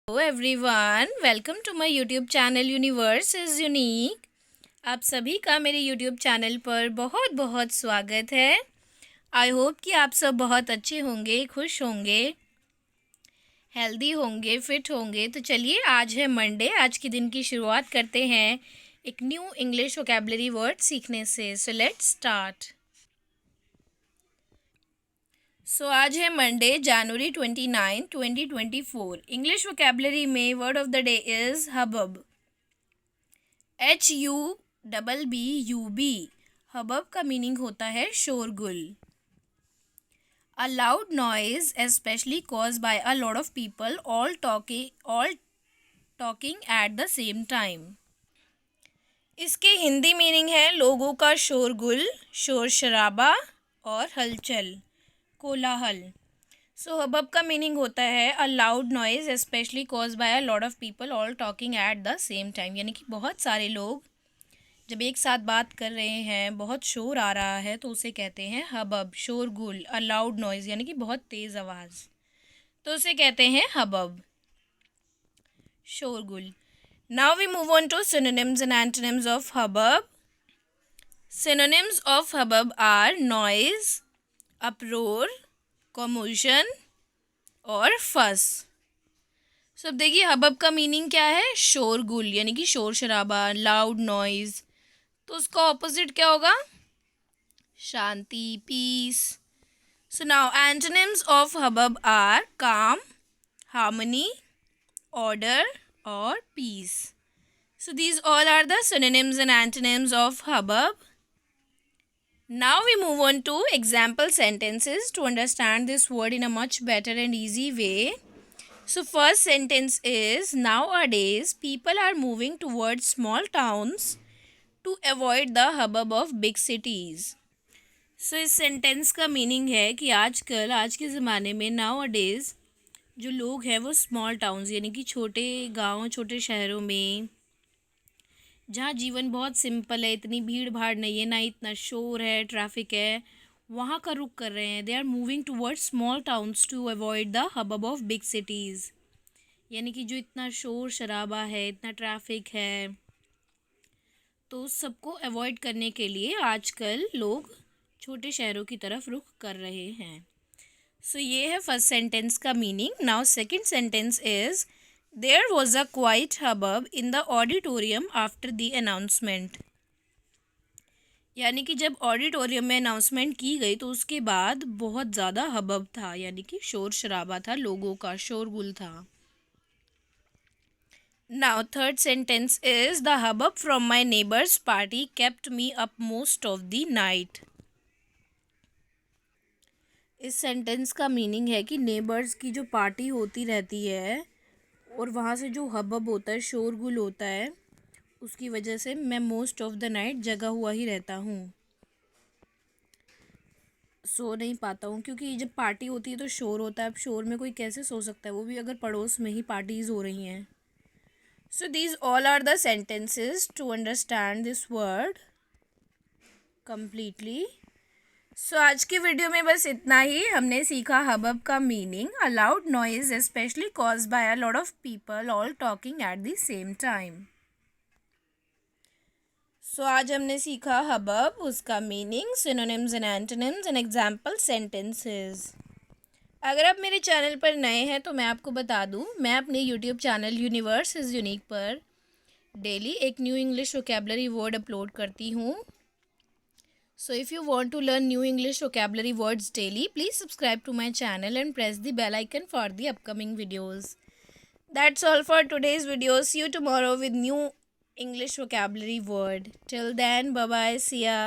Hello everyone, welcome to my YouTube channel universe is unique. आप सभी का मेरे यूट्यूब चैनल पर बहुत बहुत स्वागत है। आई होप कि आप सब बहुत अच्छे होंगे, खुश होंगे, हेल्दी होंगे, फिट होंगे। तो चलिए, आज है मंडे। आज के दिन की शुरुआत करते हैं एक न्यू इंग्लिश वोकैबुलरी वर्ड सीखने से। So let's start. आज है मंडे, जनवरी 29, 2024। इंग्लिश वोकैबुलरी में word of the day is hubbub. HUBBUB। Hubbub का मीनिंग होता है शोरगुल। A loud noise especially cause by a lot of people all talking at the same time. इसके Hindi meaning है लोगों का शोरगुल, शोर शराबा और हलचल, कोलाहल। हबब का मीनिंग होता है अ loud noise especially cause by a lot of people all talking at the same time, यानी कि बहुत सारे लोग जब एक साथ बात कर रहे हैं, बहुत शोर आ रहा है, तो उसे कहते हैं हबब, शोरगुल। अ लाउड नॉइज यानी कि बहुत तेज़ आवाज़, तो उसे कहते हैं हबब, शोरगुल। Now we move on to synonyms and antonyms of hubbub. Synonyms of hubbub are noise, uproar, commotion और fuss। अब देखिए, हबब का मीनिंग क्या है? शोरगुल यानी कि शोर शराबा, लाउड नॉइज। तो उसका ऑपोजिट क्या होगा? शांति, peace. So now antonyms of hubbub are calm, harmony, order और peace. So these all are the synonyms and antonyms of hubbub. Now we move on to example sentences to understand this word in a much better and easy way. So first sentence is, nowadays people are moving towards small towns to avoid the hubbub of big cities. इस sentence का meaning है कि आजकल, आज के ज़माने में, nowadays जो लोग हैं वो स्मॉल टाउन्स यानी कि छोटे गाँव, छोटे शहरों में, जहाँ जीवन बहुत सिंपल है, इतनी भीड़ भाड़ नहीं है, ना इतना शोर है, ट्रैफिक है, वहाँ का रुख कर रहे हैं। They are moving towards small towns to avoid the hubbub of big cities, यानी कि जो इतना शोर शराबा है, इतना ट्रैफिक है, तो सबको अवॉइड करने के लिए आजकल लोग छोटे शहरों की तरफ रुख कर रहे हैं। ये है फर्स्ट सेंटेंस का meaning. Now second sentence is, there was a quite hubbub in the auditorium after the announcement. यानी कि जब ऑडिटोरियम में अनाउंसमेंट की गई तो उसके बाद बहुत ज़्यादा हबब था, यानी कि शोर शराबा था, लोगों का शोरगुल था। Now third sentence is, the hubbub from my neighbour's party kept me up most of the night. इस सेंटेंस का मीनिंग है कि नेबर्स की जो पार्टी होती रहती है और वहाँ से जो हबब होता है, शोरगुल होता है, उसकी वजह से मैं मोस्ट ऑफ द नाइट जगा हुआ ही रहता हूँ, सो नहीं पाता हूँ। क्योंकि जब पार्टी होती है तो शोर होता है। अब शोर में कोई कैसे सो सकता है, वो भी अगर पड़ोस में ही पार्टीज़ हो रही हैं। These all are the sentences to understand this word completely. आज की वीडियो में बस इतना ही। हमने सीखा हबब का meaning, a loud noise especially cause by a lot of people all talking at the same time. आज हमने सीखा हबब, उसका meaning, synonyms and antonyms and example sentences. अगर आप मेरे चैनल पर नए हैं तो मैं आपको बता दूं, मैं अपने YouTube channel universe is unique पर डेली एक new English vocabulary word upload करती हूँ। If you want to learn new English vocabulary words daily, please subscribe to my channel and press the bell icon for the upcoming videos. That's all for today's video. See you tomorrow with new English vocabulary word. Till then, bye bye, see ya.